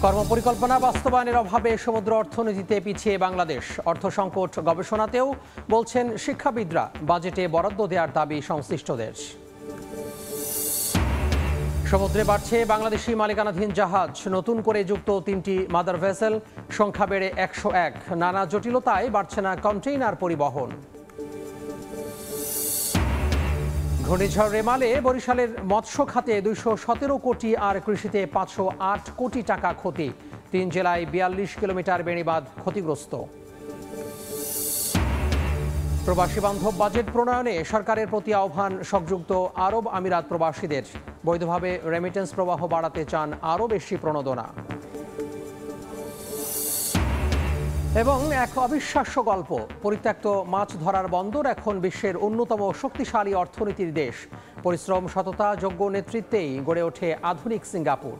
কর্মপরিকল্পনা বাস্তবায়নের অভাবে সমুদ্র অর্থনীতিতে পিছিয়ে বাংলাদেশ। অর্থ সংকট গবেষণাতেও বলছেন শিক্ষাবিদরা। বাজেটে বরাদ্দ দেওয়ার দাবি সংশ্লিষ্টদের। সমুদ্রে বাড়ছে বাংলাদেশি মালিকানাধীন জাহাজ। নতুন করে যুক্ত 3টি মাদার ভেসেল, সংখ্যা বেড়ে 101। নানা জটিলতায় বাড়ছে না কন্টেইনার পরিবহন। ঘূর্ণিঝড় রেমালে বরিশালের মৎস্য খাতে 217 কোটি আর কৃষিতে 508 কোটি টাকা ক্ষতি। 3 জেলায় 42 কিলোমিটার বেড়িবাঁধ ক্ষতিগ্রস্ত। প্রবাসী বান্ধব বাজেট প্রণয়নে সরকারের প্রতি আহ্বান সংযুক্ত আরব আমিরাত প্রবাসীদের। বৈধভাবে রেমিটেন্স প্রবাহ বাড়াতে চান আরও বেশি প্রণোদনা। এবং এক অবিশ্বাস্য গল্প, পরিত্যক্ত মাছ ধরার বন্দর এখন বিশ্বের অন্যতম শক্তিশালী অর্থনীতির দেশ। পরিশ্রম, সততা, যোগ্য নেতৃত্বেই গড়ে ওঠে আধুনিক সিঙ্গাপুর।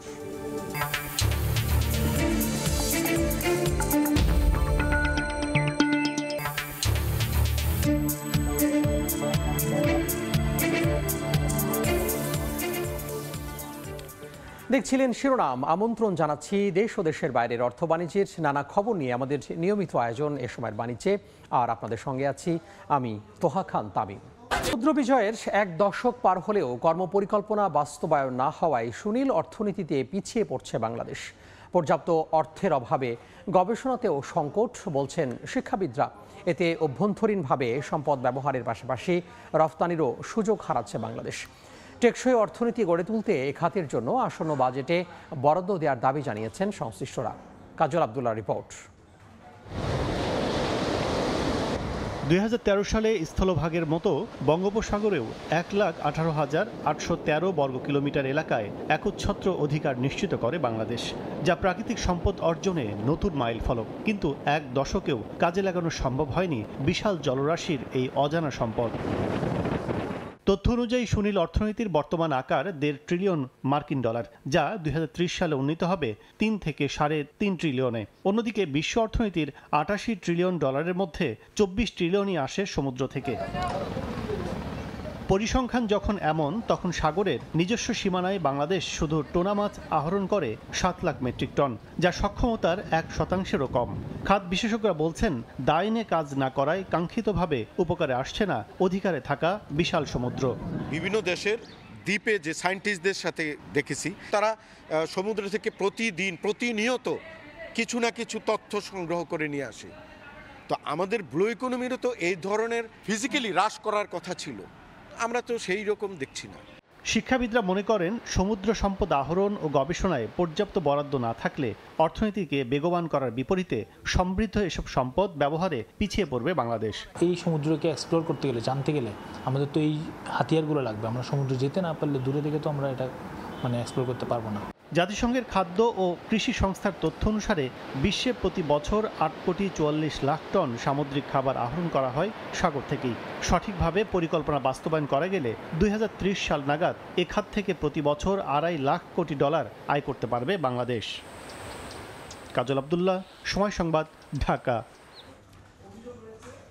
দেখছিলেন শিরোনাম। আমন্ত্রণ জানাচ্ছি দেশ ও দেশের বাইরের অর্থ বাণিজ্যের নানা খবর নিয়ে আমাদের নিয়মিত আয়োজন এ সময়ের বাণিজ্যে। আর আপনাদের সঙ্গে আছি আমি তোহা খান তামিম। সমুদ্র বিজয়ের 1 দশক পার হলেও কর্মপরিকল্পনা বাস্তবায়ন না হওয়ায় সুনীল অর্থনীতিতে পিছিয়ে পড়ছে বাংলাদেশ। পর্যাপ্ত অর্থের অভাবে গবেষণাতেও সংকট বলছেন শিক্ষাবিদরা। এতে অভ্যন্তরীণভাবে সম্পদ ব্যবহারের পাশাপাশি রফতানিরও সুযোগ হারাচ্ছে বাংলাদেশ। টেকসই অর্থনীতি গড়ে তুলতে এ খাতের জন্য আসন্ন বাজেটে বরাদ্দ দেওয়ার দাবি জানিয়েছেন সংশ্লিষ্টরা। কাজল আব্দুল্লাহর রিপোর্ট। 2013 সালে স্থলভাগের মতো বঙ্গোপসাগরেও 1,18,813 বর্গ কিলোমিটার এলাকায় একচ্ছত্র অধিকার নিশ্চিত করে বাংলাদেশ, যা প্রাকৃতিক সম্পদ অর্জনে নতুন মাইল ফলক। কিন্তু 1 দশকেও কাজে লাগানো সম্ভব হয়নি বিশাল জলরাশির এই অজানা সম্পদ। তথ্য অনুযায়ী সুনীল অর্থনীতির বর্তমান আকার $1.5 ট্রিলিয়ন মার্কিন ডলার, যা 2030 সালে উন্নীত হবে 3 থেকে 3.5 ট্রিলিয়নে। অন্যদিকে বিশ্ব অর্থনীতির $88 ট্রিলিয়ন ডলারের মধ্যে 24 ট্রিলিয়নই আসে সমুদ্র থেকে। পরিসংখ্যান যখন এমন, তখন সাগরের নিজস্ব সীমানায় বাংলাদেশ শুধু টোনা মাছ আহরণ করে 7 লাখ মেট্রিক টন, যা সক্ষমতার 1%-ও কম। খাত বিশেষজ্ঞরা বলছেন, দায়নে কাজ না করায় কাঙ্ক্ষিতভাবে উপকারে আসছে না অধিকারে থাকা বিশাল সমুদ্র। বিভিন্ন দেশের দ্বীপে যে সায়েন্টিস্টদের সাথে দেখেছি, তারা সমুদ্র থেকে প্রতিনিয়ত কিছু না কিছু তথ্য সংগ্রহ করে নিয়ে আসে। তো আমাদের ব্লু ইকোনমিরও তো এই ধরনের ফিজিক্যালি হ্রাস করার কথা ছিল, আমরা তো সেই রকম দেখছি না। শিক্ষাবিদরা মনে করেন, সমুদ্র সম্পদ আহরণ ও গবেষণায় পর্যাপ্ত বরাদ্দ না থাকলে অর্থনীতিকে বেগবান করার বিপরীতে সমৃদ্ধ এসব সম্পদ ব্যবহারে পিছিয়ে পড়বে বাংলাদেশ। এই সমুদ্রকে এক্সপ্লোর করতে গেলে, জানতে গেলে আমাদের তো এই হাতিয়ারগুলো লাগবে। আমরা সমুদ্র যেতে না পারলে দূরে থেকে তো আমরা এটা এক্সপ্লোর করতে পারবো না। জাতিসংঘের খাদ্য ও কৃষি সংস্থার তথ্য অনুসারে বিশ্বে প্রতি বছর 8.44 লাখ টন সামুদ্রিক খাবার আহরণ করা হয় সাগর থেকেই। সঠিকভাবে পরিকল্পনা বাস্তবায়ন করা গেলে 2030 সাল নাগাদ এ খাত থেকে প্রতি বছর $2.5 লাখ কোটি আয় করতে পারবে বাংলাদেশ। কাজল আব্দুল্লাহ, সময় সংবাদ, ঢাকা।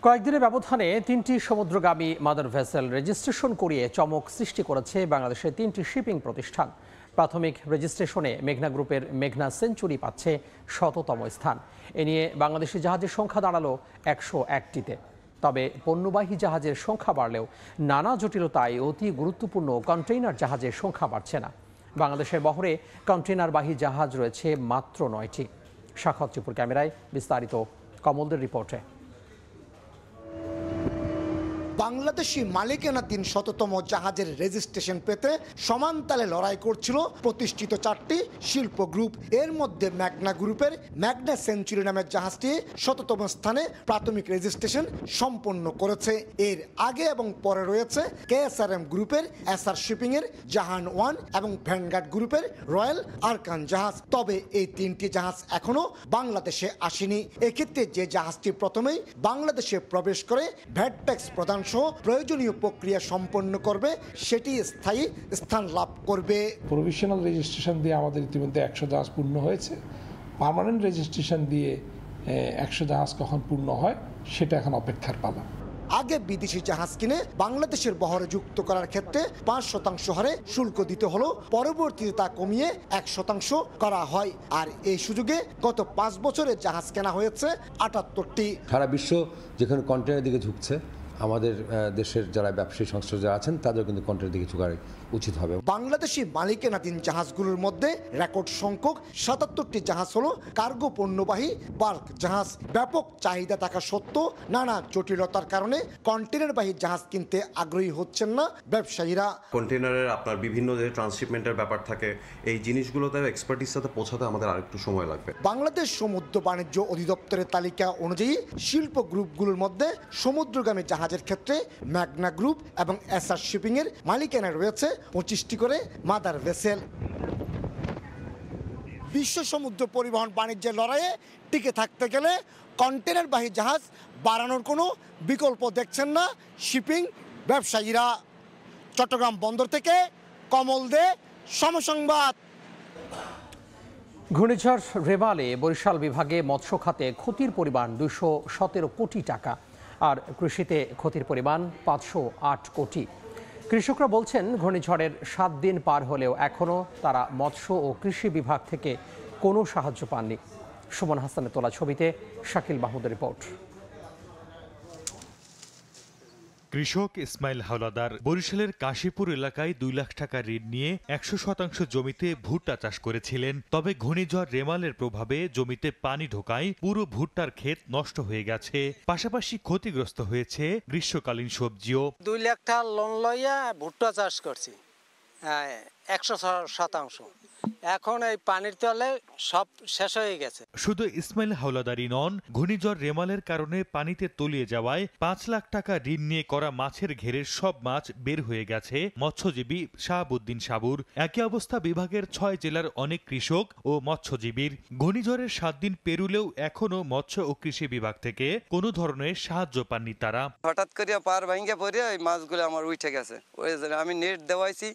কয়েকদিনের ব্যবধানে 3টি সমুদ্রগামী মাদার ভেসেল রেজিস্ট্রেশন করিয়ে চমক সৃষ্টি করেছে বাংলাদেশের 3টি শিপিং প্রতিষ্ঠান। প্রাথমিক রেজিস্ট্রেশনে মেঘনা গ্রুপের মেঘনা সেঞ্চুরি পাচ্ছে 100তম স্থান। এ নিয়ে বাংলাদেশি জাহাজের সংখ্যা দাঁড়ালো 101টিতে। তবে পণ্যবাহী জাহাজের সংখ্যা বাড়লেও নানা জটিলতায় অতি গুরুত্বপূর্ণ কন্টেইনার জাহাজের সংখ্যা বাড়ছে না। বাংলাদেশের বহরে কন্টেইনারবাহী জাহাজ রয়েছে মাত্র 9টি। সাখাওয়াত টিপুর ক্যামেরায় বিস্তারিত কমলদের রিপোর্টে। বাংলাদেশি মালিকানাধীন 100তম জাহাজের রেজিস্ট্রেশন পেতে সমানতালে লড়াই করছিল প্রতিষ্ঠিত 4টি শিল্প গ্রুপ। এর মধ্যে মেঘনা গ্রুপের মেঘনা সেঞ্চুরি নামের জাহাজটি 100তম স্থানে প্রাথমিক রেজিস্ট্রেশন সম্পন্ন করেছে। এর আগে এবং পরে রয়েছে KSRM গ্রুপের এসআর শিপিং এর জাহান 1 এবং ভ্যানগার্ড গ্রুপের রয়্যাল আরকান জাহাজ। তবে এই 3টি জাহাজ এখনো বাংলাদেশে আসেনি। এক্ষেত্রে যে জাহাজটি প্রথমেই বাংলাদেশে প্রবেশ করে ভ্যাট ট্যাক্স প্রদান সহ প্রয়োজনীয় প্রক্রিয়া সম্পন্ন করবে, সেটি স্থায়ী স্থান লাভ করবে। প্রভিশনাল রেজিস্ট্রেশন দিয়ে আমাদের ইতিমধ্যে 100 জাহাজ পূর্ণ হয়েছে। পার্মানেন্ট রেজিস্ট্রেশন দিয়ে 100 জাহাজ কখন পূর্ণ হয় সেটা এখন অপেক্ষার পালা। আগে বিদেশি জাহাজ কিনে বাংলাদেশের বহরে যুক্ত করার ক্ষেত্রে 5% হারে শুল্ক দিতে হলো, পরবর্তীতে তা কমিয়ে 1% করা হয়। আর এই সুযোগে গত 5 বছরে জাহাজ কেনা হয়েছে 78টি। সারা বিশ্ব যেখানে কন্টেনারের দিকে ঝুঁকছে, আমাদের দেশের যারা ব্যবসায়ী সংস্থা যারা আছেন তাদের কিন্তু কন্টেনারের দিকে ঝুঁকা উচিত হবে। বাংলাদেশি মালিকানাধীন জাহাজগুলোর মধ্যে রেকর্ড সংখ্যক 77টি জাহাজ হলো কার্গো পণ্যবাহী বাল্ক জাহাজ। ব্যাপক চাহিদা থাকা সত্ত্বেও নানা জটিলতার কারণে কন্টেনারবাহী জাহাজ কিনতে আগ্রহী হচ্ছেন না ব্যবসায়ীরা। কন্টেনারের আপনার বিভিন্ন যে ট্রান্সশিপমেন্টের ব্যাপার থাকে, এই জিনিসগুলোতে এক্সপার্টিস সাথে পৌঁছাতে আমাদের আরেকটু সময় লাগবে। বাংলাদেশ সমুদ্র বাণিজ্য অধিদপ্তরের তালিকা অনুযায়ী শিল্প গ্রুপগুলোর মধ্যে সমুদ্রগামী জাহাজের ক্ষেত্রে ম্যাগনা গ্রুপ এবং এসআর শিপিং এর মালিকানা রয়েছে 25টি করে মাদার ভেসেল। বিশ্ব সমুদ্র পরিবহন বাণিজ্যের লড়াইয়ে টিকে থাকতে গেলে কন্টেনারবাহী জাহাজ বাড়ানোর কোনো বিকল্প দেখছেন না শিপিং ব্যবসায়ীরা। চট্টগ্রাম বন্দর থেকে কমল দে, সমসংবাদ। ঘূর্ণিঝড় রেমালে বরিশাল বিভাগে মৎস্য খাতে ক্ষতির পরিমাণ 217 কোটি টাকা, আর কৃষিতে ক্ষতির পরিমাণ 508 কোটি। কৃষকরা বলছেন ঘূর্ণিঝড়ের 7 দিন পার হলেও এখনও তারা মৎস্য ও কৃষি বিভাগ থেকে কোনো সাহায্য পাননি। সুমন হাসানের তোলা ছবিতে শাকিল মাহমুদের রিপোর্ট। কৃষক ইসমাইল হাওলাদার বরিশালের কাশীপুর এলাকায় 2 লাখ টাকা ঋণ নিয়ে 100% জমিতে ভুট্টা চাষ করেছিলেন। তবে ঘূর্ণিঝড় রেমালের প্রভাবে জমিতে পানি ঢোকায় পুরো ভুট্টার ক্ষেত নষ্ট হয়ে গেছে, পাশাপাশি ক্ষতিগ্রস্ত হয়েছে গ্রীষ্মকালীন সবজিও। 2 লাখ টাকা লোন লইয়া ভুট্টা চাষ করছি 100%। এখন এই পানির তলে সব শেষ হয়ে গেছে। শুধু ইসমাইল হাওলাদারই নন, ঘূর্ণিঝড় রেমালের কারণে পানিতে তলিয়ে যাওয়ায় 5 লাখ টাকা ঋণ নিয়ে করা মাছের ঘেরের সব মাছ বের হয়ে গেছে মৎস্যজীবী শাহাবুদ্দিন সাবুর। একই অবস্থা বিভাগের 6 জেলার অনেক কৃষক ও মৎস্যজীবীর। ঘূর্ণিঝড়ের 7 দিন পেরুলেও এখনো মৎস্য ও কৃষি বিভাগ থেকে কোনো ধরনের সাহায্য পাননি তারা। হঠাৎ করে পার ভাঙ্গে পড়ে ওই মাছগুলো আমার উঠে গেছে। ওই আমি নেট দেওয়াইছি,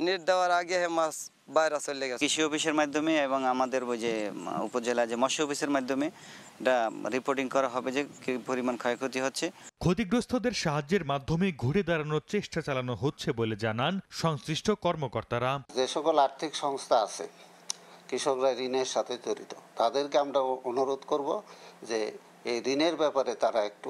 নেট দেওয়ার আগে মাছ বাইরে চলে গেছে। কৃষি অফিসের মাধ্যমে এবং আমাদের ওই যে উপজেলা যে মৎস্য অফিসের মাধ্যমে এটা রিপোর্টিং করা হবে যে কি পরিমাণ ক্ষয়ক্ষতি হচ্ছে। ক্ষতিগ্রস্তদের সাহায্যের মাধ্যমে ঘুরে দাঁড়ানোর চেষ্টা চালানো হচ্ছে বলে জানান সংশ্লিষ্ট কর্মকর্তারা। যে সকল আর্থিক সংস্থা আছে কৃষকরা ঋণের সাথে জড়িত, তাদেরকে আমরা অনুরোধ করব যে এই ঋণের ব্যাপারে তারা একটু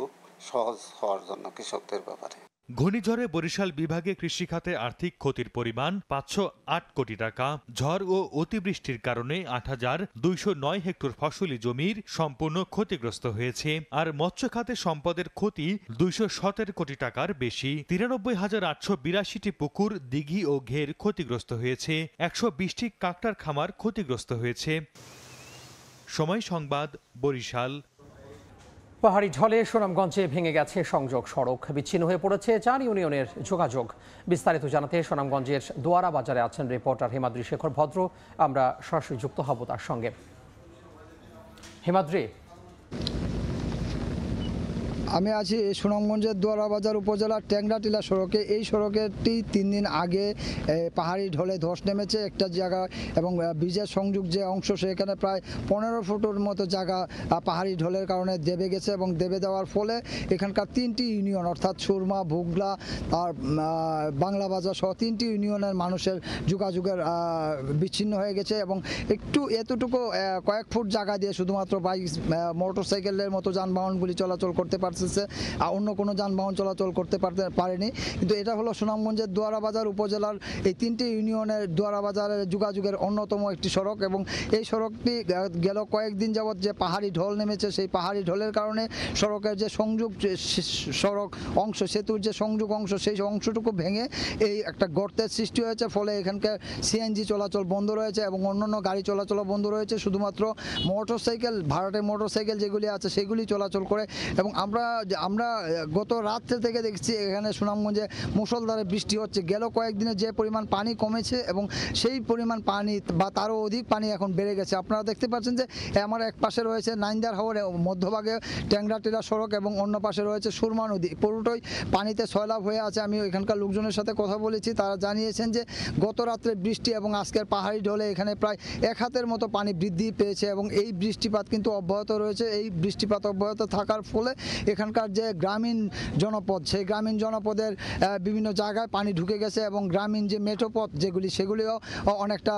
সহজ হওয়ার জন্য কৃষকদের ব্যাপারে। ঘূর্ণিঝড়ে বরিশাল বিভাগে কৃষিখাতে আর্থিক ক্ষতির পরিমাণ 508 কোটি টাকা। ঝড় ও অতিবৃষ্টির কারণে 8,209 হেক্টর ফসলি জমির সম্পূর্ণ ক্ষতিগ্রস্ত হয়েছে, আর মৎস্য খাতে সম্পদের ক্ষতি 217 কোটি টাকার বেশি। 93,882টি পুকুর, দিঘি ও ঘের ক্ষতিগ্রস্ত হয়েছে। 120টি কাকটার খামার ক্ষতিগ্রস্ত হয়েছে। সময় সংবাদ, বরিশাল। পাহাড়ি ঢলে সুনামগঞ্জে ভেঙে গেছে সংযোগ সড়ক, বিচ্ছিন্ন হয়ে পড়েছে 4 ইউনিয়নের যোগাযোগ। বিস্তারিত জানাতে সুনামগঞ্জের দোয়ারা বাজারে আছেন রিপোর্টার হিমাদ্রি শেখর ভদ্র। আমরা সরাসরি যুক্ত হব তার সঙ্গে। হিমাদ্রি, আমি আছি সুনামগঞ্জের দোয়ারাবাজার উপজেলার ট্যাংরাটিলা সড়কে। এই সড়কেরটি 3 দিন আগে পাহাড়ি ঢলে ধস নেমেছে একটা জায়গা, এবং ব্রিজের সংযোগ যে অংশ সেখানে প্রায় 15 ফুটের মতো জায়গা পাহাড়ি ঢলের কারণে দেবে গেছে, এবং দেবে দেওয়ার ফলে এখানকার 3টি ইউনিয়ন অর্থাৎ সুরমা, ভুগলা আর বাংলা বাজার সহ 3টি ইউনিয়নের মানুষের যোগাযোগের বিচ্ছিন্ন হয়ে গেছে। এবং একটু এতটুকু কয়েক ফুট জায়গা দিয়ে শুধুমাত্র বাইক, মোটরসাইকেলের মতো যানবাহনগুলি চলাচল করতে পারছে, অন্য কোনো যানবাহন চলাচল করতে পারেনি। কিন্তু এটা হলো সুনামগঞ্জের দোয়ারাবাজার উপজেলার এই 3টি ইউনিয়নের দোয়ারাবাজারের যোগাযোগের অন্যতম একটি সড়ক, এবং এই সড়কটি গেল কয়েকদিন যাবৎ যে পাহাড়ি ঢল নেমেছে সেই পাহাড়ি ঢলের কারণে সড়কের যে সংযোগ সড়ক অংশ, সেতুর যে সংযোগ অংশ, সেই অংশটুকু ভেঙে এই একটা গর্তের সৃষ্টি হয়েছে। ফলে এখানকার সিএনজি চলাচল বন্ধ রয়েছে এবং অন্যান্য গাড়ি চলাচল বন্ধ রয়েছে। শুধুমাত্র মোটরসাইকেল, ভাড়াটে মোটরসাইকেল যেগুলি আছে সেগুলি চলাচল করে। এবং আমরা গত রাত্রে থেকে দেখছি এখানে সুনামগঞ্জে মুষলধারে বৃষ্টি হচ্ছে। গেল কয়েকদিনে যে পরিমাণ পানি কমেছে এবং সেই পরিমাণ পানি বা তারও অধিক পানি এখন বেড়ে গেছে। আপনারা দেখতে পাচ্ছেন যে আমার এক পাশে রয়েছে নাইন্দার হাওরে মধ্যভাগে ট্যাংরাটিলা সড়ক এবং অন্য পাশে রয়েছে সুরমা নদী, পুরোটাই পানিতে সয়লাভ হয়ে আছে। আমি এখানকার লোকজনের সাথে কথা বলেছি, তারা জানিয়েছেন যে গত রাত্রে বৃষ্টি এবং আজকের পাহাড়ি ঢলে এখানে প্রায় 1 হাতের মতো পানি বৃদ্ধি পেয়েছে, এবং এই বৃষ্টিপাত কিন্তু অব্যাহত রয়েছে। এই বৃষ্টিপাত অব্যাহত থাকার ফলে এখানকার যে গ্রামীণ জনপদ, সেই গ্রামীণ জনপদের বিভিন্ন জায়গায় পানি ঢুকে গেছে এবং গ্রামীণ যে মেঠোপথ সেগুলিও অনেকটা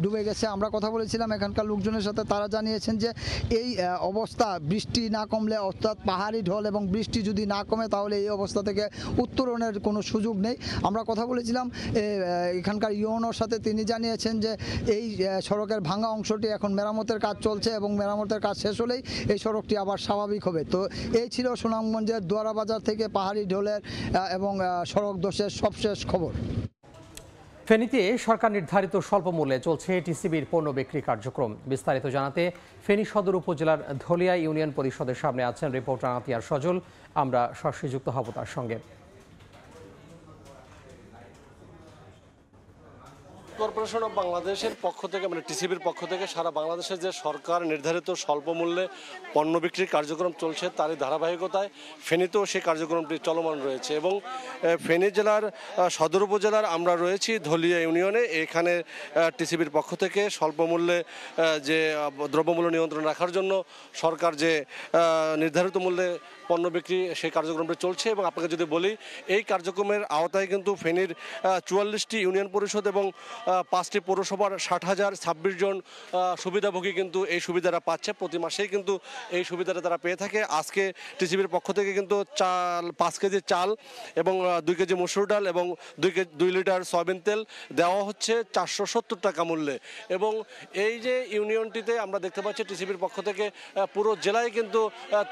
ডুবে গেছে। আমরা কথা বলেছিলাম এখানকার লোকজনের সাথে, তারা জানিয়েছেন যে এই অবস্থা বৃষ্টি না কমলে, অর্থাৎ পাহাড়ি ঢল এবং বৃষ্টি যদি না কমে, তাহলে এই অবস্থা থেকে উত্তরণের কোনো সুযোগ নেই। আমরা কথা বলেছিলাম এখানকার ইউএনওর সাথে, তিনি জানিয়েছেন যে এই সড়কের ভাঙা অংশটি এখন মেরামতের কাজ চলছে এবং মেরামতের কাজ শেষ হলেই এই সড়কটি আবার স্বাভাবিক হবে। তো এই ছিল সুনামগঞ্জের দোয়ারা বাজার থেকে পাহাড়ি ঢলের এবং সড়ক ধসের সবশেষ খবর। ফেনীতে সরকার নির্ধারিত স্বল্প মূল্যে চলছে টিসিবির পণ্য বিক্রি কার্যক্রম। বিস্তারিত জানাতে ফেনী সদর উপজেলার ধলিয়া ইউনিয়ন পরিষদের সামনে আছেন রিপোর্টার আতিয়ার সজল। আমরা সরাসরি যুক্ত হব তার সঙ্গে। কর্পোরেশন অফ বাংলাদেশের পক্ষ থেকে, মানে টিসিবির পক্ষ থেকে সারা বাংলাদেশের যে সরকার নির্ধারিত স্বল্প মূল্যে পণ্য বিক্রির কার্যক্রম চলছে, তারই ধারাবাহিকতায় ফেনীতেও সেই কার্যক্রমটি চলমান রয়েছে। এবং ফেনী জেলার সদর উপজেলার আমরা রয়েছি ধলিয়া ইউনিয়নে। এখানে টিসিবির পক্ষ থেকে স্বল্প মূল্যে যে দ্রব্যমূল্য নিয়ন্ত্রণ রাখার জন্য সরকার যে নির্ধারিত মূল্যে পণ্য বিক্রি সেই কার্যক্রমটি চলছে। এবং আপনাকে যদি বলি, এই কার্যক্রমের আওতায় কিন্তু ফেনীর 44টি ইউনিয়ন পরিষদ এবং 5টি পৌরসভার 60,026 জন সুবিধাভোগী কিন্তু এই সুবিধাটা পাচ্ছে। প্রতি মাসেই কিন্তু এই সুবিধাটা তারা পেয়ে থাকে। আজকে টিসিবির পক্ষ থেকে কিন্তু 5 কেজি চাল এবং 2 কেজি মসুর ডাল এবং 2 লিটার সয়াবিন তেল দেওয়া হচ্ছে 470 টাকা মূল্যে। এবং এই যে ইউনিয়নটিতে আমরা দেখতে পাচ্ছি টিসিবির পক্ষ থেকে পুরো জেলায় কিন্তু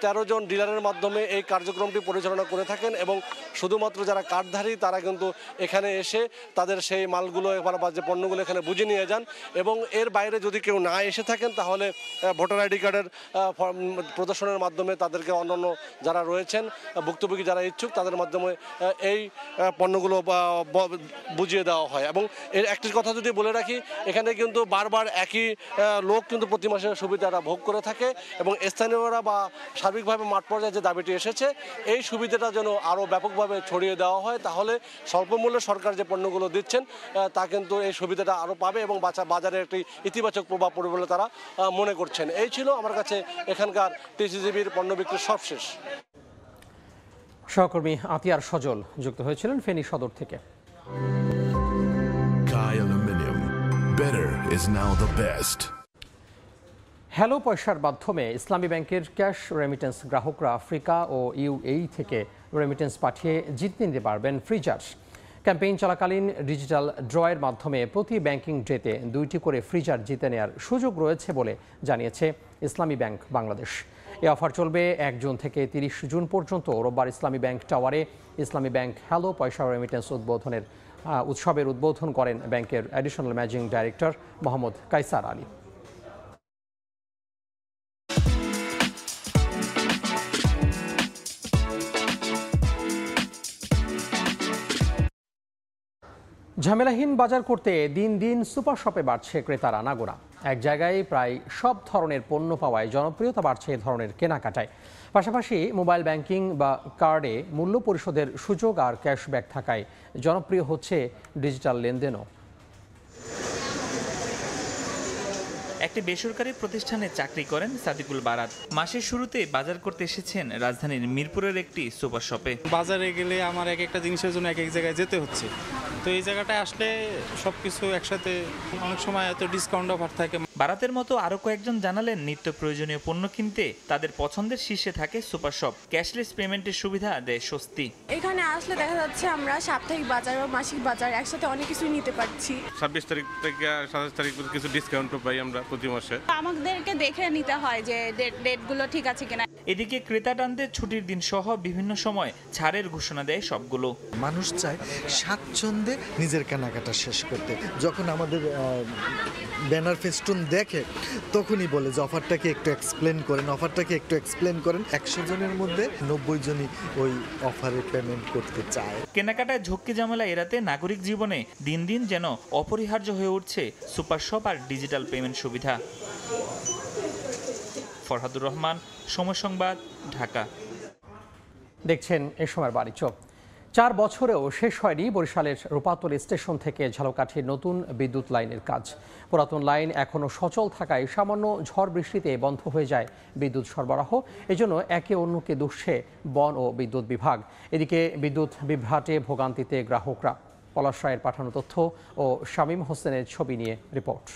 13 জন ডিলারের মাধ্যমে এই কার্যক্রমটি পরিচালনা করে থাকেন। এবং শুধুমাত্র যারা কার্ডধারী তারা কিন্তু এখানে এসে তাদের সেই মালগুলো বা যে পণ্যগুলো এখানে বুঝে নিয়ে যান। এবং এর বাইরে যদি কেউ না এসে থাকেন, তাহলে ভোটার আইডি কার্ডের প্রদর্শনের মাধ্যমে তাদেরকে অন্যান্য যারা রয়েছেন ভুক্তভোগী যারা ইচ্ছুক তাদের মাধ্যমে এই পণ্যগুলো বুঝিয়ে দেওয়া হয়। এবং এর একটি কথা যদি বলে রাখি, এখানে কিন্তু বারবার একই লোক কিন্তু প্রতি মাসে সুবিধাটা ভোগ করে থাকে। এবং স্থানীয়রা বা সার্বিকভাবে মাঠ পর্যায়ে যে দাবিটি এসেছে, এই সুবিধাটা যেন আরও ব্যাপকভাবে ছড়িয়ে দেওয়া হয়, তাহলে স্বল্প মূল্যে সরকার যে পণ্যগুলো দিচ্ছেন তা কিন্তু এই সুবিধাটা আরও পাবে এবং বাজারে একটি ইতিবাচক প্রভাব পড়বে বলে তারা মনে করছেন। এই ছিল আমার কাছে এখানকার টিসিবির পণ্য বিক্রির সবশেষ। সহকর্মী আতিয়ার সজল যুক্ত হয়েছিলেন ফেনী সদর থেকে। হ্যালো পয়সার মাধ্যমে ইসলামী ব্যাংকের ক্যাশ রেমিটেন্স গ্রাহকরা আফ্রিকা ও ইউএই থেকে রেমিটেন্স পাঠিয়ে জিতে নিতে পারবেন ফ্রিজার। ক্যাম্পেইন চলাকালীন ডিজিটাল ড্রয়ের মাধ্যমে প্রতি ব্যাংকিং ডেতে 2টি করে ফ্রিজার জিতে নেওয়ার সুযোগ রয়েছে বলে জানিয়েছে ইসলামী ব্যাংক বাংলাদেশ। এই অফার চলবে 1 জুন থেকে 30 জুন পর্যন্ত। রোববার ইসলামী ব্যাংক টাওয়ারে ইসলামী ব্যাংক হ্যালো পয়সা রেমিটেন্স উৎসবের উদ্বোধন করেন ব্যাংকের additional managing director Mohammad Kaiser Ali. ঝামেলাহীন বাজার করতে দিন দিন সুপার শপে বাড়ছে ক্রেতার আনাগোনা। এক জায়গায় প্রায় সব ধরনের পণ্য পাওয়ায় জনপ্রিয়তা বাড়ছে এ ধরনের কেনাকাটায়। পাশাপাশি মোবাইল ব্যাংকিং বা কার্ডে মূল্য পরিশোধের সুযোগ আর ক্যাশব্যাক থাকায় জনপ্রিয় হচ্ছে ডিজিটাল লেনদেনও। একটি বেসরকারি প্রতিষ্ঠানে চাকরি করেন সাদিকুল বারাত। মাসের শুরুতে বাজার করতে এসেছেন রাজধানীর মিরপুরের একটি সুপার শপে। বাজারে গেলে আমার এক একটা জিনিসের জন্য এক জায়গায় যেতে হচ্ছে, তো এই জায়গাটায় আসলে সবকিছু একসাথে অনেক সময় এত ডিসকাউন্ট অফার থাকে। বারাতের মতো আরও কয়েকজন জানালেন নিত্য প্রয়োজনীয় পণ্য কিনতে তাদের পছন্দের শীর্ষে থাকে সুপার শপ। ক্যাশলেস পেমেন্টের সুবিধা দেয় স্বস্তি। এখানে আসলে দেখা যাচ্ছে আমরা সাপ্তাহিক বাজার বা মাসিক বাজার একসাথে অনেক কিছু নিতে পারছি। 26 তারিখ থেকে 27 তারিখ কিছু ডিসকাউন্টও পাই আমরা প্রতি মাসে। আমাদেরকে দেখে নিতে হয় যে ডেটগুলো ঠিক আছে কিনা। এদিকে ক্রেতা টানদের ছুটির দিন সহ বিভিন্ন সময় ছাড়ের ঘোষণা দেয় সবগুলো। মানুষ চায় স্বাচ্ছন্দ্যে নিজের কেনাকাটা শেষ করতে। যখন আমাদের ব্যানার ফেস্টুন দেখে তখনই বলে যে অফারটাকে একটু এক্সপ্লেন করেন, অফারটাকে একটু এক্সপ্লেন করেন। 100 জনের মধ্যে 90 জনই ওই অফারে পেমেন্ট করতে চায়। কেনাকাটায় ঝক্কি ঝামেলা এড়াতে নাগরিক জীবনে দিন দিন যেন অপরিহার্য হয়ে উঠছে সুপার শপ আর ডিজিটাল পেমেন্ট সুবিধা। ফরহাদুর রহমান, সময় সংবাদ, ঢাকা। দেখছেন এ সময়ের বাণিজ্য। 4 বছরেও শেষ হয়নি বরিশালের রূপাতল স্টেশন থেকে ঝালকাঠির নতুন বিদ্যুৎ লাইনের কাজ। পুরাতন লাইন এখনও সচল থাকায় সামান্য ঝড় বৃষ্টিতে বন্ধ হয়ে যায় বিদ্যুৎ সরবরাহ। এজন্য একে অন্যকে দুষছে বন ও বিদ্যুৎ বিভাগ। এদিকে বিদ্যুৎ বিভ্রাটে ভোগান্তিতে গ্রাহকরা। পলাশ রায়ের পাঠানো তথ্য ও শামীম হোসেনের ছবি নিয়ে রিপোর্ট।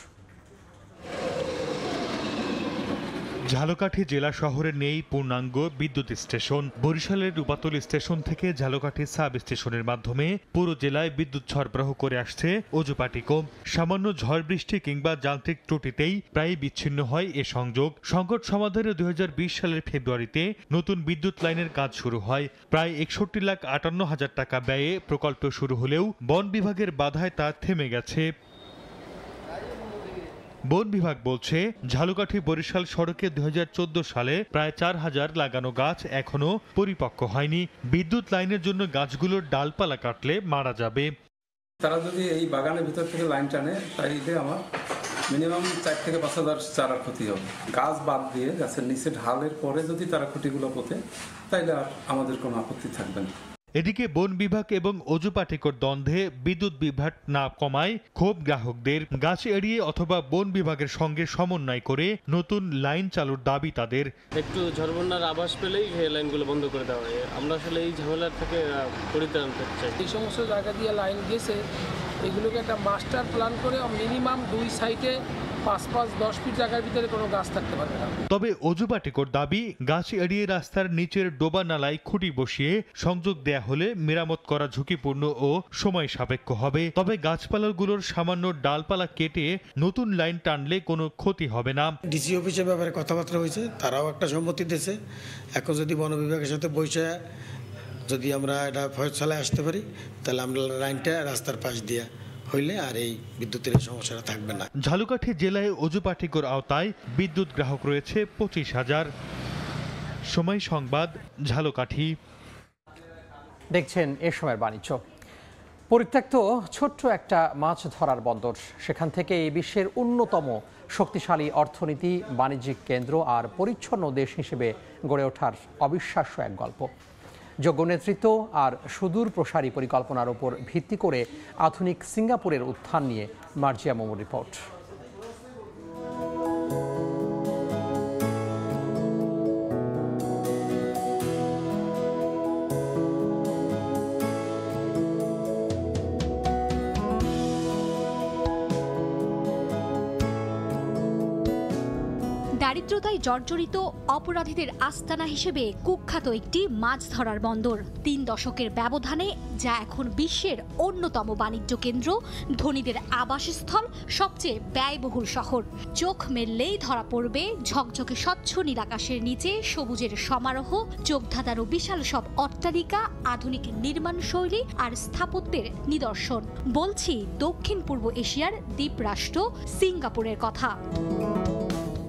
ঝালকাঠি জেলা শহরে নেই পূর্ণাঙ্গ বিদ্যুৎ স্টেশন। বরিশালের রূপাতল স্টেশন থেকে ঝালকাঠি সাব স্টেশনের মাধ্যমে পুরো জেলায় বিদ্যুৎ সরবরাহ করে আসছে অজুপাটিকো। সামান্য ঝড় বৃষ্টি কিংবা যান্ত্রিক ত্রুটিতেই প্রায় বিচ্ছিন্ন হয় এ সংযোগ। সংকট সমাধানে 2020 সালের ফেব্রুয়ারিতে নতুন বিদ্যুৎ লাইনের কাজ শুরু হয়। প্রায় 61,58,000 টাকা ব্যয়ে প্রকল্প শুরু হলেও বন বিভাগের বাধায় তা থেমে গেছে। বন বিভাগ বলছে, ঝালকাঠি বরিশাল সড়কে 2014 সালে প্রায় 4,000 লাগানো গাছ এখনো পরিপক্ক হয়নি। বিদ্যুৎ লাইনের জন্য গাছগুলোর ডালপালা কাটলে মারা যাবে। তারা যদি এই বাগানের ভিতর থেকে লাইন টানে তাইলে আমার মিনিমাম 4 থেকে 5,000 চারার ক্ষতি হবে। গাছ বাদ দিয়ে গাছের নিচে ঢালের পরে যদি তারা খুঁটিগুলো পোতে তাইলে আর আমাদের কোনো আপত্তি থাকবে না। এদিকে বন বিভাগ এবং অজুপাটিকর দ্বন্দ্বে বিদ্যুৎ বিভ্রাট না কমায় ক্ষোভ গ্রাহকদের। গাছ এড়িয়ে অথবা বন বিভাগের সঙ্গে সমন্বয় করে নতুন লাইন চালুর দাবি তাদের। একটু ঝড় বন্যার আভাস পেলেই এই লাইনগুলো বন্ধ করে দেওয়া হয়। আমরা আসলে এই ঝামেলার থেকে পরিত্রাণ পেতে চাই। এই সমস্ত জায়গা দিয়ে লাইন গেছে, এগুলোকে একটা মাস্টার প্ল্যান করে মিনিমাম 2 সাইডে 5-10 ফিট জায়গার ভিতরে কোনো গাছ থাকতে পারবে না। তবে অজুপাটিকর দাবি, গাছ এড়িয়ে রাস্তার নিচের ডোবা নালায় খুঁটি বসিয়ে সংযোগ দেয়া হলে মেরামত করা ঝুঁকিপূর্ণ ও সময় সাপেক্ষ হবে। তবে গাছপালাগুলোর সামান্য ডালপালা কেটে নতুন লাইন টানলে কোনো ক্ষতি হবে না। ডিসি অফিসের ব্যাপারে কথাবার্তা হয়েছে, তারাও একটা সম্মতি দিয়েছে। এখন যদি বন বিভাগের সাথে বসে যদি আমরা এটা ফয়সালায় আসতে পারি তাহলে আমরা লাইনটা রাস্তার পাশ দিয়ে হইলে আর এই বিদ্যুতের সমস্যাটা থাকবে না। ঝালকাঠি জেলায় অজুপাটিকর আওতায় বিদ্যুৎ গ্রাহক রয়েছে 25,000। সময় সংবাদ, ঝালকাঠি। দেখছেন এ সময়ের বাণিজ্য। পরিত্যক্ত ছোট্ট একটা মাছ ধরার বন্দর, সেখান থেকে এই বিশ্বের অন্যতম শক্তিশালী অর্থনীতি, বাণিজ্যিক কেন্দ্র আর পরিচ্ছন্ন দেশ হিসেবে গড়ে ওঠার অবিশ্বাস্য এক গল্প। যোগ্য নেতৃত্ব আর সুদূর প্রসারী পরিকল্পনার উপর ভিত্তি করে আধুনিক সিঙ্গাপুরের উত্থান নিয়ে মার্জিয়া মোমোর রিপোর্ট। দারিদ্রতায় জর্জরিত অপরাধীদের আস্তানা হিসেবে কুখ্যাত একটি মাছ ধরার বন্দর। 3 দশকের ব্যবধানে যা এখন বিশ্বের অন্যতম বাণিজ্য কেন্দ্র, ধনীদের আবাসস্থল, সবচেয়ে ব্যয়বহুল শহর। চোখ মেললেই ধরা পড়বে ঝকঝকে স্বচ্ছ নীলাকাশের নিচে সবুজের সমারোহ, চোখধাঁধারও বিশাল সব অট্টালিকা, আধুনিক নির্মাণ শৈলী আর স্থাপত্যের নিদর্শন। বলছি দক্ষিণ পূর্ব এশিয়ার দ্বীপরাষ্ট্র সিঙ্গাপুরের কথা।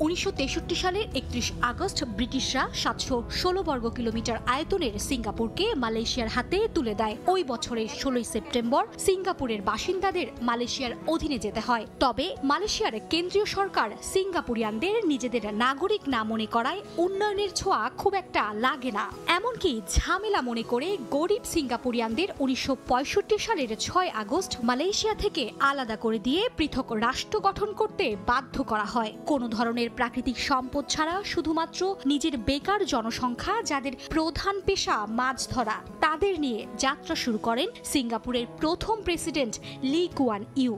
1963 সালের 31 আগস্ট ব্রিটিশরা 716 বর্গ কিলোমিটার আয়তনের সিঙ্গাপুরকে মালয়েশিয়ার হাতে তুলে দেয়। ওই বছরের 16 সেপ্টেম্বর সিঙ্গাপুরের বাসিন্দাদের মালয়েশিয়ার অধীনে যেতে হয়। তবে মালয়েশিয়ার কেন্দ্রীয় সরকার সিঙ্গাপুরিয়ানদের নিজেদের নাগরিক না মনে করায় উন্নয়নের ছোঁয়া খুব একটা লাগে না। এমনকি ঝামেলা মনে করে গরিব সিঙ্গাপুরিয়ানদের 1965 সালের 6 আগস্ট মালয়েশিয়া থেকে আলাদা করে দিয়ে পৃথক রাষ্ট্র গঠন করতে বাধ্য করা হয়। কোনো ধরনের প্রাকৃতিক সম্পদ ছাড়া শুধুমাত্র নিজের বেকার জনসংখ্যা, যাদের প্রধান পেশা মাছ ধরা, তাদের নিয়ে যাত্রা শুরু করেন সিঙ্গাপুরের প্রথম প্রেসিডেন্ট লি কুয়ান ইউ।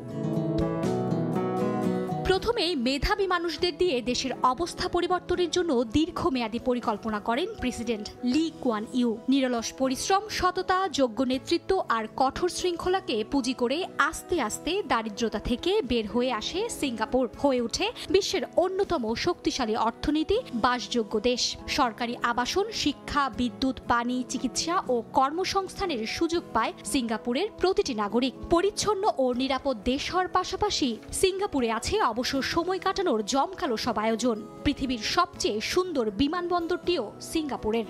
প্রথমে মেধাবী মানুষদের দিয়ে দেশের অবস্থা পরিবর্তনের জন্য দীর্ঘমেয়াদী পরিকল্পনা করেন প্রেসিডেন্ট লি কুয়ান ইউ। নিরলস পরিশ্রম, সততা, যোগ্য নেতৃত্ব আর কঠোর শৃঙ্খলাকে পুঁজি করে আস্তে আস্তে দারিদ্রতা থেকে বের হয়ে আসে সিঙ্গাপুর, হয়ে ওঠে বিশ্বের অন্যতম শক্তিশালী অর্থনীতি, বাসযোগ্য দেশ। সরকারি আবাসন, শিক্ষা, বিদ্যুৎ, পানি, চিকিৎসা ও কর্মসংস্থানের সুযোগ পায় সিঙ্গাপুরের প্রতিটি নাগরিক। পরিচ্ছন্ন ও নিরাপদ দেশ হওয়ার পাশাপাশি সিঙ্গাপুরে আছে অবসর সময় কাটানোর জমকালো সব আয়োজন। পৃথিবীর সবচেয়ে সুন্দর বিমানবন্দরটিও সিঙ্গাপুরের।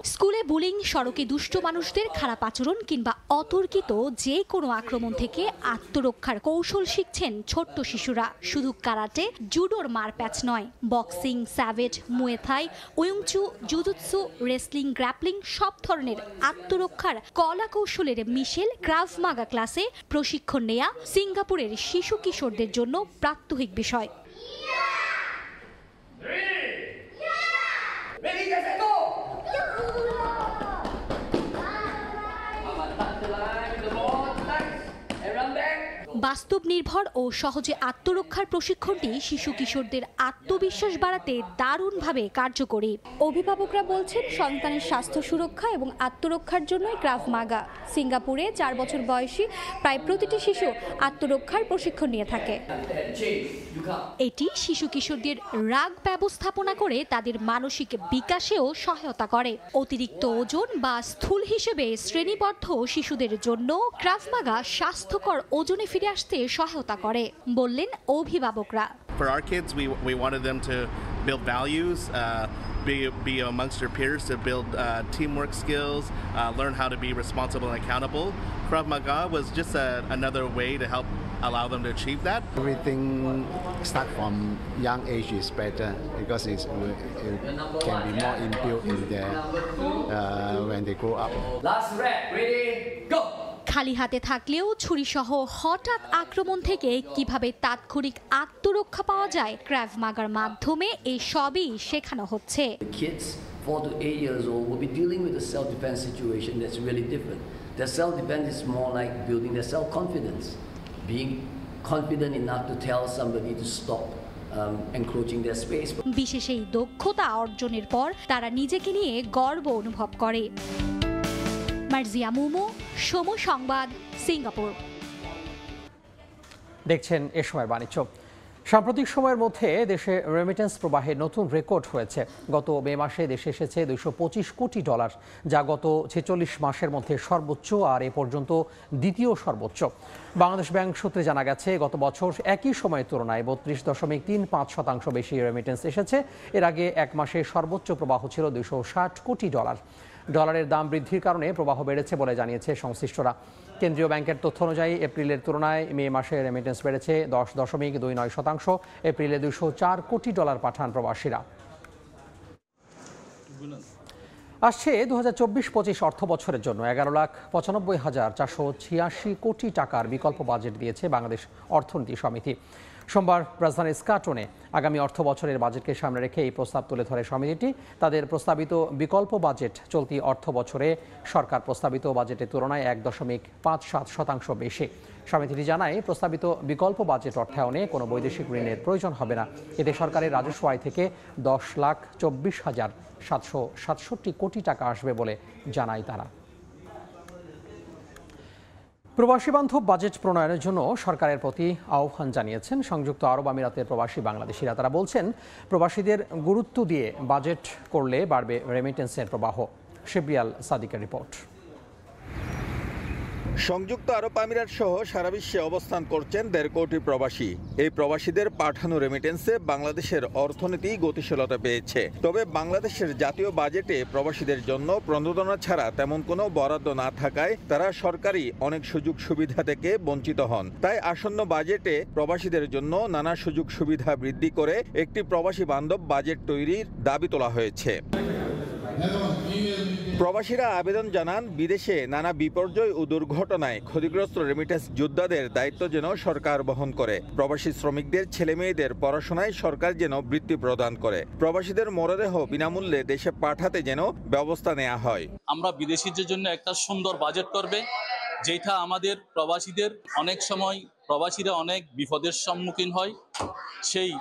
স্কুলে বুলিং, সড়কে দুষ্ট মানুষদের খারাপ আচরণ কিংবা অতর্কিত যে কোনো আক্রমণ থেকে আত্মরক্ষার কৌশল শিখছেন ছোট্ট শিশুরা। শুধু কারাটে, জুডোর মারপ্যাচ নয়, বক্সিং, স্যাভেজ, মুয়ে থাই, উয়ুংচু, জুজুৎসু, রেসলিং, গ্র্যাপলিং সব ধরনের আত্মরক্ষার কলা কৌশলের মিশেল ক্রাভ মাগা ক্লাসে প্রশিক্ষণ নেয়া সিঙ্গাপুরের শিশু কিশোরদের জন্য প্রাত্যহিক বিষয়। বাস্তব নির্ভর ও সহজে আত্মরক্ষার প্রশিক্ষণটি শিশু কিশোরদের আত্মবিশ্বাস বাড়াতে দারুণভাবে কার্যকরী। অভিভাবকরা বলছেন সন্তানের স্বাস্থ্য সুরক্ষা এবং আত্মরক্ষার জন্যই ক্রাভ মাগা। সিঙ্গাপুরে 4 বছর বয়সী প্রায় প্রতিটি শিশু আত্মরক্ষার প্রশিক্ষণ নিয়ে থাকে। এটি শিশু কিশোরদের রাগ ব্যবস্থাপনা করে তাদের মানসিক বিকাশেও সহায়তা করে। অতিরিক্ত ওজন বা স্থূল হিসেবে শ্রেণীবদ্ধ শিশুদের জন্য ক্রাভ মাগা স্বাস্থ্যকর ওজনে ফিরে আসতে সহায়তা করে বললেন অভিভাবকরা। For our kids, we wanted them to build values, be amongst their peers, to build teamwork skills, learn how to be responsible and accountable. Krav Maga was just another way to help allow them to achieve that. Everything start from young age is better because it can be more inbuilt in there when they grow up. Last rep, ready, go! খালি হাতে থাকলেও ছুরিসহ হঠাৎ আক্রমণ থেকে কিভাবে তাৎক্ষণিক আত্মরক্ষা পাওয়া যায় ক্রাভ মাগার মাধ্যমে এই সবই শেখানো হচ্ছে। Kids 4 to 8 years old will be dealing with a self-defense situation that's really different. Their self-defense is more like building their self-confidence, being confident enough to tell somebody to stop encroaching their space. বিশেষ এই দক্ষতা অর্জনের পর তারা নিজেকে নিয়ে গর্ব অনুভব করে। মার্জিয়া মুমু, সময় সংবাদ, সিঙ্গাপুর। দেখছেন এ সময়ের বাণিজ্য। সাম্প্রতিক সময়ের মধ্যে দেশে রেমিটেন্স প্রবাহে নতুন রেকর্ড হয়েছে। গত মে মাসে দেশে এসেছে $225 কোটি, যা গত 46 মাসের মধ্যে সর্বোচ্চ আর এ পর্যন্ত দ্বিতীয় সর্বোচ্চ। বাংলাদেশ ব্যাংক সূত্রে জানা গেছে, গত বছর একই সময়ের তুলনায় 32.35% বেশি রেমিটেন্স এসেছে। এর আগে এক মাসে সর্বোচ্চ প্রবাহ ছিল $260 কোটি। ডলারের দাম বৃদ্ধির কারণে প্রবাহ বেড়েছে বলে জানিয়েছে সংশ্লিষ্টরা। কেন্দ্রীয় ব্যাংকের তথ্য অনুযায়ী এপ্রিলের তুলনায় মে মাসে রেমিটেন্স বেড়েছে 10.29%। এপ্রিলে $204 কোটি পাঠান প্রবাসীরা। আসছে 2024-25 অর্থ বছরের জন্য 11,95,486 কোটি টাকার বিকল্প বাজেট দিয়েছে বাংলাদেশ অর্থনীতি সমিতি। সোমবার রাজধানীর স্কাটনে আগামী অর্থ বছরের বাজেটকে সামনে রেখে এই প্রস্তাব তুলে ধরে সমিতিটি। তাদের প্রস্তাবিত বিকল্প বাজেট চলতি অর্থ বছরে সরকার প্রস্তাবিত বাজেটের তুলনায় 1.57% বেশি। সমিতিটি জানায়, প্রস্তাবিত বিকল্প বাজেট অর্থায়নে কোনো বৈদেশিক ঋণের প্রয়োজন হবে না। এতে সরকারের রাজস্ব আয় থেকে 10,24,767 কোটি টাকা আসবে বলে জানায় তারা। প্রবাসী বান্ধব বাজেট প্রণয়নের জন্য সরকারের প্রতি আহ্বান জানিয়েছেন সংযুক্ত আরব আমিরাতের প্রবাসী বাংলাদেশিরা। তারা বলছেন, প্রবাসীদের গুরুত্ব দিয়ে বাজেট করলে বাড়বে রেমিটেন্সের প্রবাহ। শিবরিয়াল সাদিকের রিপোর্ট। সংযুক্ত আরব আমিরাত সহ সারা বিশ্বে অবস্থান করছেন 1.5 কোটি প্রবাসী। এই প্রবাসীদের পাঠানো রেমিটেন্সে বাংলাদেশের অর্থনীতি গতিশীলতা পেয়েছে। তবে বাংলাদেশের জাতীয় বাজেটে প্রবাসীদের জন্য প্রণোদনা ছাড়া তেমন কোনো বরাদ্দ না থাকায় তারা সরকারি অনেক সুযোগ সুবিধা থেকে বঞ্চিত হন। তাই আসন্ন বাজেটে প্রবাসীদের জন্য নানা সুযোগ সুবিধা বৃদ্ধি করে একটি প্রবাসী বান্ধব বাজেট তৈরির দাবি তোলা হয়েছে। প্রবাসীরা আবেদন জানান, বিদেশে নানা বিপর্যয় ও দুর্ঘটনায় ক্ষতিগ্রস্ত রেমিটেন্স যোদ্ধাদের দায়িত্ব যেন সরকার বহন করে। প্রবাসী শ্রমিকদের ছেলেমেয়েদের পড়াশোনায় সরকার যেন বৃত্তি প্রদান করে। প্রবাসীদের মরদেহ বিনামূল্যে দেশে পাঠাতে যেন ব্যবস্থা নেওয়া হয়। আমরা বিদেশিদের জন্য একটা সুন্দর বাজেট করবে, যেটা আমাদের প্রবাসীদের অনেক সময় প্রবাসীরা অনেক বিপদের সম্মুখীন হয়, সেই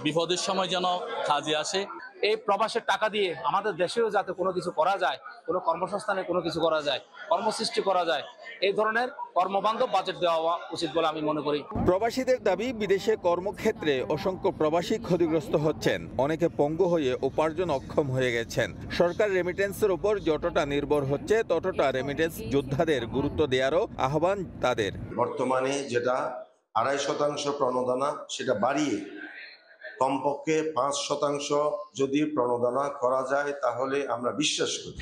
বিপদের সময় যেন কাজে আসে। এই প্রবাসের টাকা দিয়ে আমাদের দেশেও যাতে কোনো কিছু করা যায়, কোনো কর্মসংস্থানে কোনো কিছু করা যায়, কর্মসৃষ্টি করা যায়, এই ধরনের কর্মবান্ধব বাজেট দেওয়া উচিত বলে আমি মনে করি। প্রবাসীদের দাবি, বিদেশে কর্মক্ষেত্রে অসংখ্য প্রবাসী ক্ষতিগ্রস্ত হচ্ছেন। অনেকে পঙ্গু হয়ে উপার্জন অক্ষম হয়ে গেছেন। সরকার রেমিটেন্সের উপর যতটা নির্ভর হচ্ছে, ততটা রেমিটেন্স যোদ্ধাদের গুরুত্ব দেওয়ারও আহ্বান তাদের। বর্তমানে যেটা 2.5% প্রণোদনা, সেটা বাড়িয়ে কমপক্ষে 5% যদি প্রণোদনা করা যায় তাহলে আমরা বিশ্বাস করি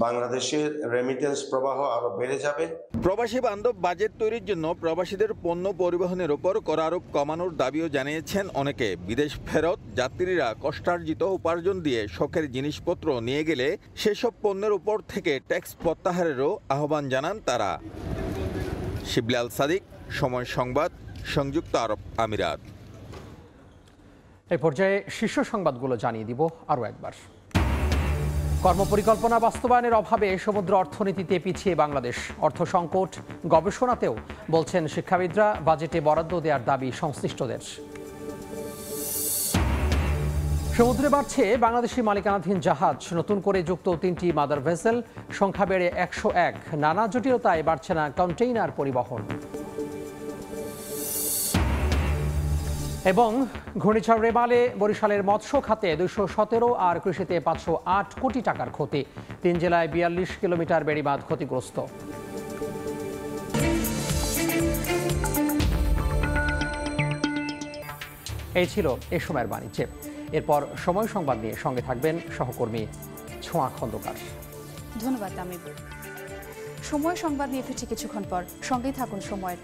বাংলাদেশের রেমিটেন্স প্রবাহ আরো বেড়ে যাবে। প্রবাসী বান্ধব বাজেট তৈরির জন্য প্রবাসীদের পণ্য পরিবহনের উপর কর আরোপ কমানোর দাবিও জানিয়েছেন অনেকে। বিদেশ ফেরত যাত্রীরা কষ্টার্জিত উপার্জন দিয়ে শখের জিনিসপত্র নিয়ে গেলে সেসব পণ্যের উপর থেকে ট্যাক্স প্রত্যাহারেরও আহ্বান জানান তারা। শিবলি আল সাদিক, সময় সংবাদ, সংযুক্ত আরব আমিরাত। এই পর্যায়ে শীর্ষ সংবাদগুলো জানিয়ে দিব আরও একবার। কর্মপরিকল্পনা বাস্তবায়নের অভাবে সমুদ্র অর্থনীতিতে পিছিয়ে বাংলাদেশ। অর্থ সংকট গবেষণাতেও বলছেন শিক্ষাবিদরা। বাজেটে বরাদ্দ দেওয়ার দাবি সংশ্লিষ্টদের। সমুদ্রে বাড়ছে বাংলাদেশি মালিকানাধীন জাহাজ। নতুন করে যুক্ত 3টি মাদার ভেসেল, সংখ্যা বেড়ে 101। নানা জটিলতায় বাড়ছে না কন্টেইনার পরিবহন। এবং ঘূর্ণিঝড় রেমালে বরিশালের মৎস্য খাতে 217 আর কৃষিতে 508 কোটি টাকার ক্ষতি। 3 জেলায় 42 কিলোমিটার বেড়িবাঁধ ক্ষতিগ্রস্ত। এই ছিল এ সময়ের বাণিজ্যে। এরপর সময় সংবাদ নিয়ে সঙ্গে থাকবেন সহকর্মী ছোঁয়া খন্দকার। ধন্যবাদ তামিম। সময় সংবাদ নিয়ে ফিরছি কিছুক্ষণ পর, সঙ্গেই থাকুন সময়ের।